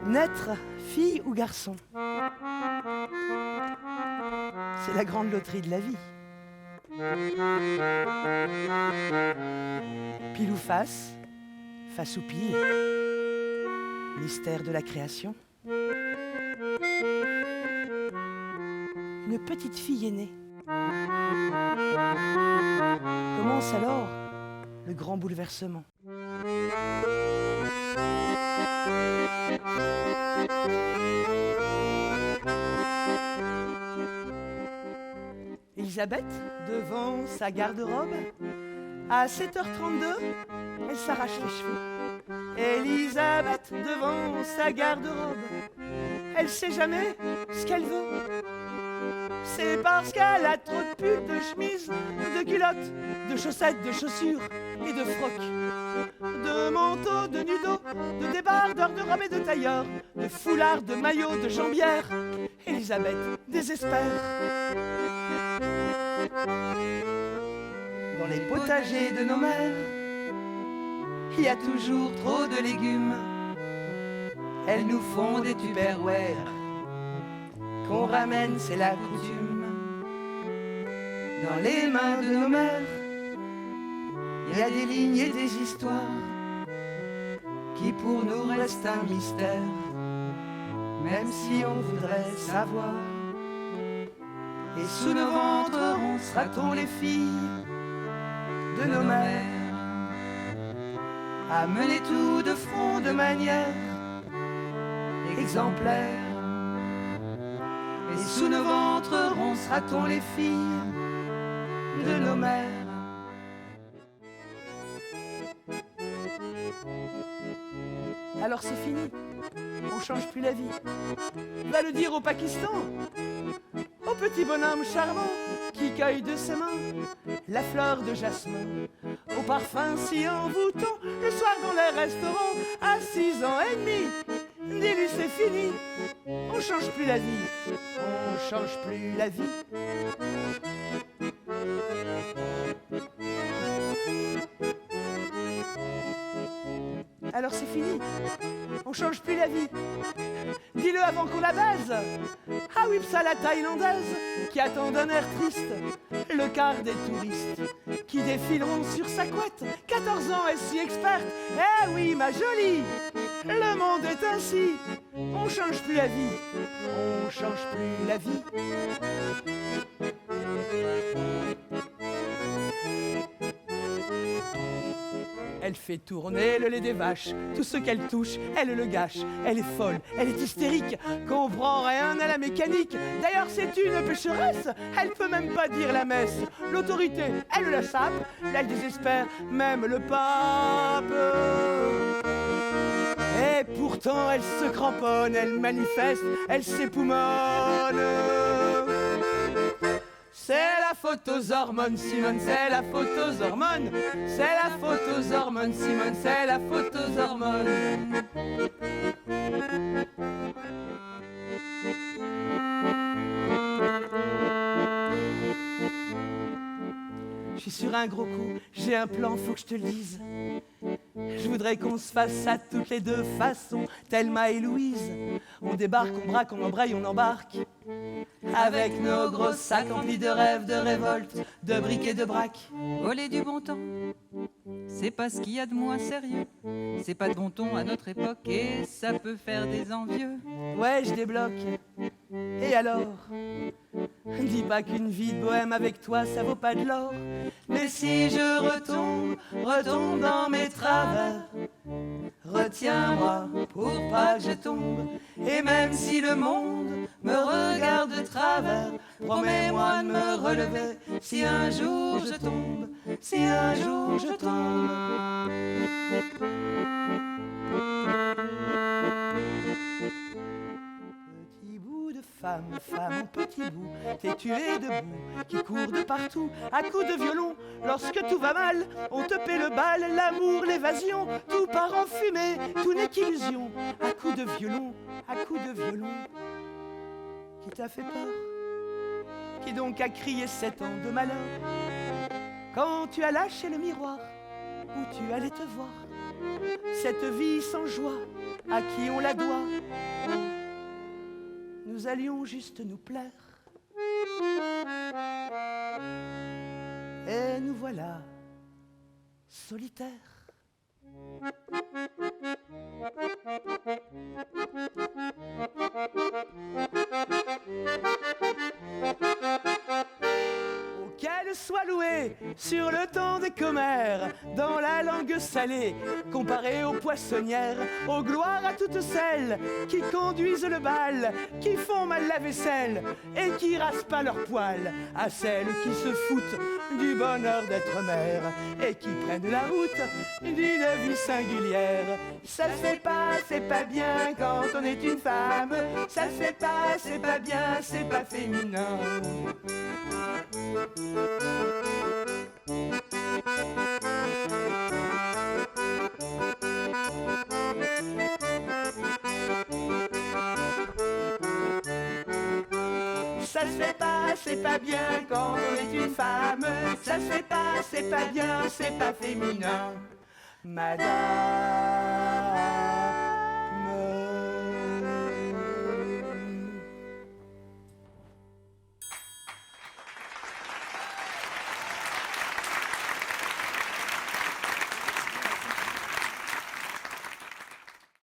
Naître fille ou garçon, c'est la grande loterie de la vie. Pile ou face ou pile, mystère de la création. Une petite fille est née. Commence alors le grand bouleversement. Elisabeth, devant sa garde-robe, à 7h32, elle s'arrache les cheveux. Elisabeth, devant sa garde-robe, elle sait jamais ce qu'elle veut. C'est parce qu'elle a trop de pulls, de chemises, de culottes, de chaussettes, de chaussures et de frocs, de manteaux, de nudos, de débardeurs, de robes et de tailleurs, de foulards, de maillots, de jambières. Elisabeth désespère. Dans les potagers de nos mères, il y a toujours trop de légumes. Elles nous font des tupperwares qu'on ramène, c'est la coutume. Dans les mains de nos mères, il y a des lignes et des histoires qui pour nous restent un mystère, même si on voudrait savoir. Et sous nos ventres, on sera-t-on les filles de nos mères, à mener tout de front de manière exemplaire. Et sous nos ventres, on sera-t-on les filles de nos mères. Alors c'est fini, on change plus la vie. Va le dire au Pakistan, au petit bonhomme charmant qui cueille de ses mains la fleur de jasmin, au parfum si envoûtant, le soir dans les restaurants, à 6 ans et demi. Dis-lui c'est fini, on change plus la vie, on change plus la vie. Alors c'est fini, on change plus la vie. Dis-le avant qu'on la baise. Ah oui, ça la thaïlandaise qui attend d'un air triste le quart des touristes qui défileront sur sa couette. 14 ans et si experte. Eh oui, ma jolie, le monde est ainsi. On change plus la vie, on change plus la vie. Elle fait tourner le lait des vaches, tout ce qu'elle touche, elle le gâche. Elle est folle, elle est hystérique, comprend rien à la mécanique. D'ailleurs c'est une pécheresse, elle peut même pas dire la messe. L'autorité, elle la sape, là elle désespère même le pape. Et pourtant elle se cramponne, elle manifeste, elle s'époumonne. C'est la faute aux hormones, Simone, c'est la faute aux hormones. C'est la faute aux hormones, Simone, c'est la faute aux hormones. Je suis sur un gros coup, j'ai un plan, faut que je te le dise. Je voudrais qu'on se fasse ça toutes les deux façons, Thelma et Louise. On débarque, on braque, on embraye, on embarque. Avec nos gros sacs remplis de rêves, de révoltes, de briques et de braques. Voler du bon temps, c'est pas ce qu'il y a de moins sérieux. C'est pas de bon ton à notre époque et ça peut faire des envieux. Ouais, je débloque. Et alors? Dis pas qu'une vie de bohème avec toi, ça vaut pas de l'or. Mais si je retombe dans mes travers, retiens-moi pour pas que je tombe. Et même si le monde me regarde de travers, promets-moi de me relever si un jour je tombe, si un jour je tombe. Petit bout de femme, femme en petit bout, têtue et debout, qui court de partout à coups de violon. Lorsque tout va mal, on te paie le bal, l'amour, l'évasion, tout part en fumée, tout n'est qu'illusion. À coups de violon, à coups de violon. Qui t'a fait peur? Qui donc a crié 7 ans de malheur? Quand tu as lâché le miroir, où tu allais te voir, cette vie sans joie, à qui on la doit? Nous allions juste nous plaire, et nous voilà solitaires. Qu'elle soit louée sur le temps des commères, dans la langue salée, comparée aux poissonnières, aux gloires à toutes celles qui conduisent le bal, qui font mal la vaisselle et qui rasent pas leurs poils, à celles qui se foutent du bonheur d'être mère et qui prennent la route d'une vie singulière. Ça se fait pas, c'est pas bien quand on est une femme, ça se fait pas, c'est pas bien, c'est pas féminin. Ça se fait pas, c'est pas bien quand on est une femme, ça se fait pas, c'est pas bien, c'est pas féminin. Madame